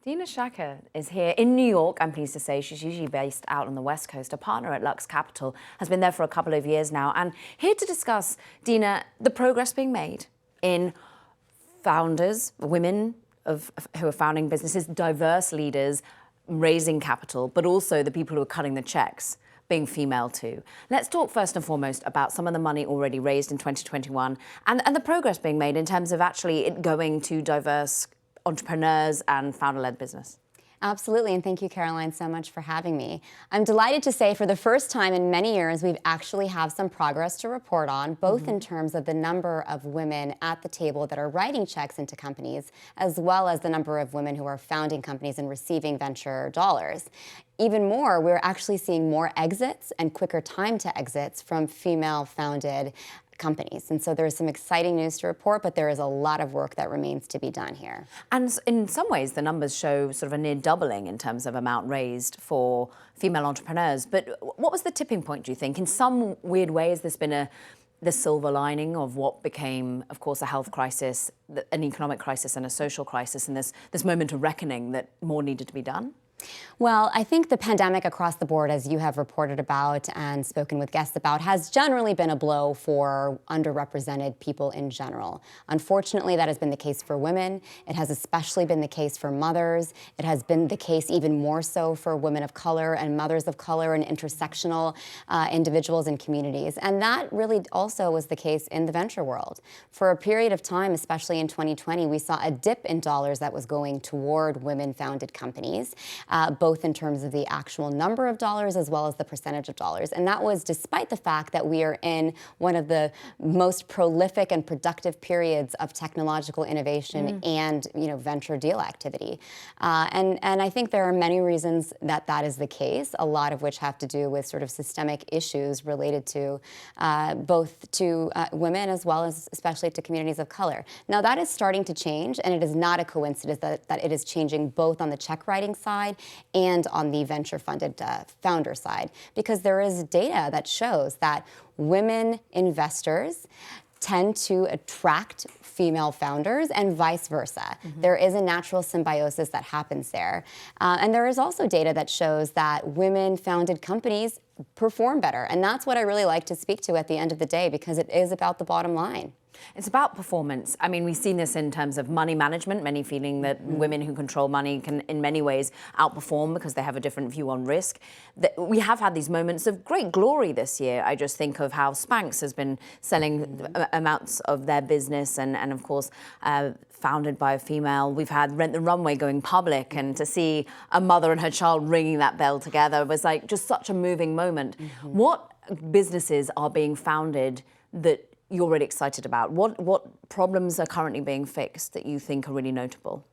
Deena Shakir is here in New York. I'm pleased to say she's usually based out on the West Coast. A partner at Lux Capital, has been there for a couple of years now. And here to discuss, Deena, the progress being made in founders, women who are founding businesses, diverse leaders, raising capital, but also the people who are cutting the checks, being female too. Let's talk first and foremost about some of the money already raised in 2021 and the progress being made in terms of actually it going to diverse entrepreneurs and founder-led business. Absolutely, and thank you, Caroline, so much for having me. I'm delighted to say for the first time in many years, we've actually have some progress to report on, both in terms of the number of women at the table that are writing checks into companies, as well as the number of women who are founding companies and receiving venture dollars. Even more, we're actually seeing more exits and quicker time to exits from female-founded companies. And so there's some exciting news to report, but there is a lot of work that remains to be done here. And in some ways, the numbers show sort of a near doubling in terms of amount raised for female entrepreneurs. But what was the tipping point, do you think? In some weird way, has this been the silver lining of what became, of course, a health crisis, an economic crisis and a social crisis, and this moment of reckoning that more needed to be done? Well, I think the pandemic across the board, as you have reported about and spoken with guests about, has generally been a blow for underrepresented people in general. Unfortunately, that has been the case for women. It has especially been the case for mothers. It has been the case even more so for women of color and mothers of color and intersectional individuals and communities. And that really also was the case in the venture world. For a period of time, especially in 2020, we saw a dip in dollars that was going toward women-founded companies. Both in terms of the actual number of dollars as well as the percentage of dollars. And that was despite the fact that we are in one of the most prolific and productive periods of technological innovation and venture deal activity. And I think there are many reasons that that is the case, a lot of which have to do with sort of systemic issues related to both to women as well as especially to communities of color. Now that is starting to change, and it is not a coincidence that it is changing both on the check writing side and on the venture-funded founder side, because there is data that shows that women investors tend to attract female founders and vice versa. There is a natural symbiosis that happens there. And there is also data that shows that women-founded companies perform better. And that's what I really like to speak to at the end of the day, because it is about the bottom line. It's about performance. I mean, we've seen this in terms of money management, many feeling that women who control money can, in many ways, outperform because they have a different view on risk. We have had these moments of great glory this year. I just think of how Spanx has been selling amounts of their business and of course, founded by a female. We've had Rent the Runway going public, and to see a mother and her child ringing that bell together was like just such a moving moment. What businesses are being founded that you're really excited about? What problems are currently being fixed that you think are really notable?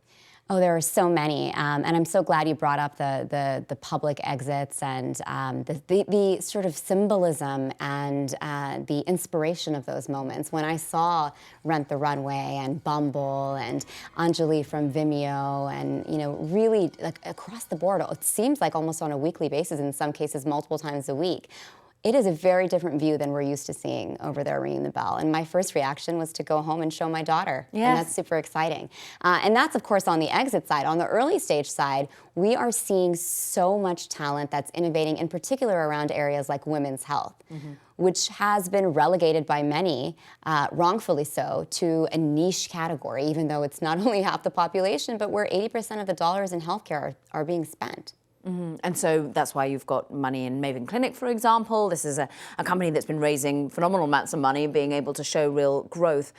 Oh, there are so many, and I'm so glad you brought up the public exits and the sort of symbolism and the inspiration of those moments. When I saw Rent the Runway and Bumble and Anjali from Vimeo and really like across the board, it seems like almost on a weekly basis, in some cases multiple times a week. It is a very different view than we're used to seeing over there ringing the bell. And my first reaction was to go home and show my daughter. Yes. And that's super exciting. And that's, of course, on the exit side. On the early stage side, we are seeing so much talent that's innovating, in particular around areas like women's health, which has been relegated by many, wrongfully so, to a niche category, even though it's not only half the population, but where 80% of the dollars in healthcare are being spent. And so that's why you've got money in Maven Clinic, for example. This is a company that's been raising phenomenal amounts of money, being able to show real growth.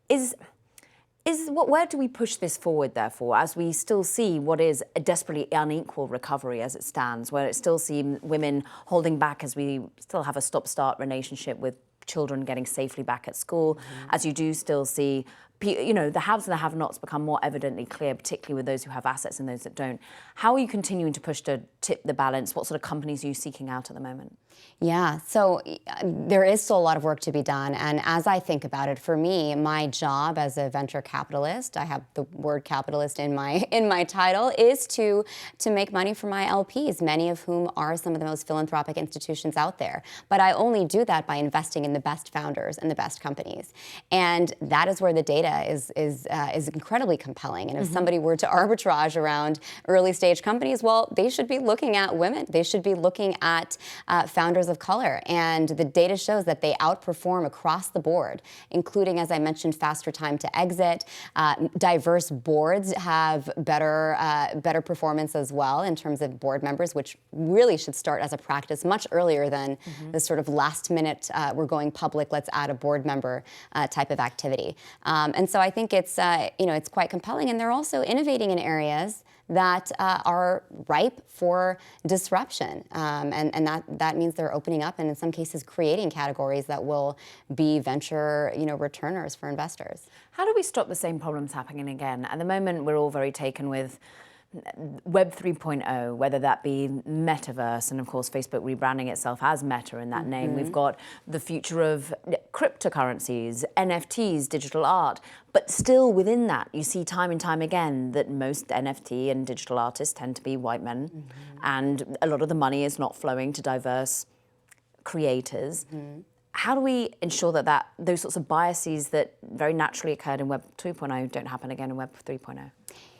Where do we push this forward, therefore, as we still see what is a desperately unequal recovery as it stands, where it still seems women holding back as we still have a stop-start relationship with children getting safely back at school, as you do still see the haves and the have-nots become more evidently clear, particularly with those who have assets and those that don't. How are you continuing to push to tip the balance? What sort of companies are you seeking out at the moment? Yeah, so there is still a lot of work to be done. And as I think about it, for me, my job as a venture capitalist, I have the word capitalist in my title, is to make money for my LPs, many of whom are some of the most philanthropic institutions out there. But I only do that by investing in the best founders and the best companies. And that is where the data data is incredibly compelling. And if somebody were to arbitrage around early stage companies, well, they should be looking at women. They should be looking at founders of color. And the data shows that they outperform across the board, including, as I mentioned, faster time to exit. Diverse boards have better performance as well in terms of board members, which really should start as a practice much earlier than the sort of last minute, we're going public, let's add a board member type of activity. And so I think it's quite compelling. And they're also innovating in areas that are ripe for disruption. And that means they're opening up and in some cases creating categories that will be venture returners for investors. How do we stop the same problems happening again? At the moment, we're all very taken with Web 3.0, whether that be metaverse, and of course Facebook rebranding itself as Meta in that name. We've got the future of cryptocurrencies, NFTs, digital art, but still within that, you see time and time again that most NFT and digital artists tend to be white men, and a lot of the money is not flowing to diverse creators. How do we ensure that those sorts of biases that very naturally occurred in Web 2.0 don't happen again in Web 3.0?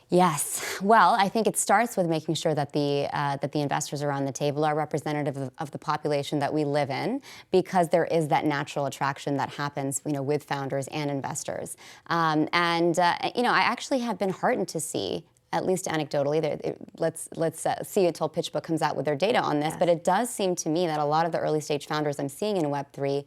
Yes. Well, I think it starts with making sure that the investors around the table are representative of the population that we live in, because there is that natural attraction that happens, with founders and investors. I actually have been heartened to see, at least anecdotally, let's see until PitchBook comes out with their data on this, but it does seem to me that a lot of the early stage founders I'm seeing in Web3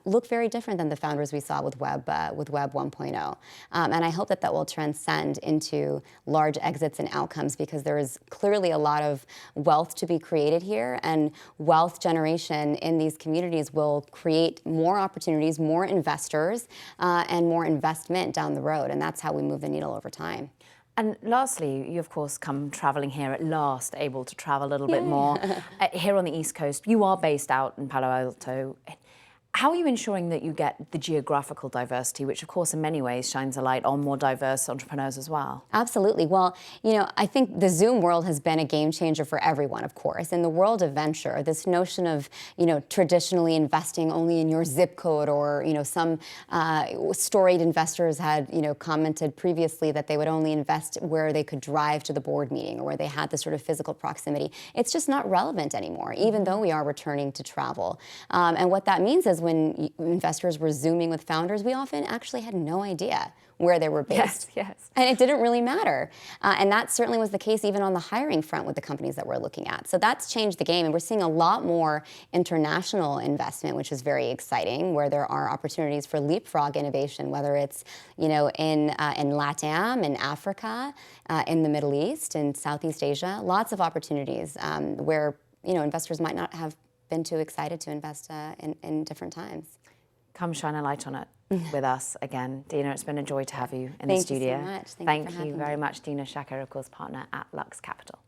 look very different than the founders we saw with Web 1.0. And I hope that will transcend into large exits and outcomes, because there is clearly a lot of wealth to be created here, and wealth generation in these communities will create more opportunities, more investors, and more investment down the road. And that's how we move the needle over time. And lastly, you of course come traveling here at last, able to travel a little bit more. Here on the East Coast, you are based out in Palo Alto. How are you ensuring that you get the geographical diversity, which of course in many ways shines a light on more diverse entrepreneurs as well? Absolutely. Well, I think the Zoom world has been a game changer for everyone, of course. In the world of venture, this notion of, traditionally investing only in your zip code, or, some storied investors had, commented previously that they would only invest where they could drive to the board meeting or where they had the sort of physical proximity. It's just not relevant anymore, even though we are returning to travel. And what that means is when investors were Zooming with founders, we often actually had no idea where they were based. Yes. And it didn't really matter. And that certainly was the case even on the hiring front with the companies that we're looking at. So that's changed the game. And we're seeing a lot more international investment, which is very exciting, where there are opportunities for leapfrog innovation, whether it's, in LATAM, in Africa, in the Middle East, in Southeast Asia. Lots of opportunities where, investors might not have been too excited to invest in different times. Come shine a light on it with us again. Deena, it's been a joy to have you in the studio. Thank you so much. Thank you very much, Deena Shakir, of course, partner at Lux Capital.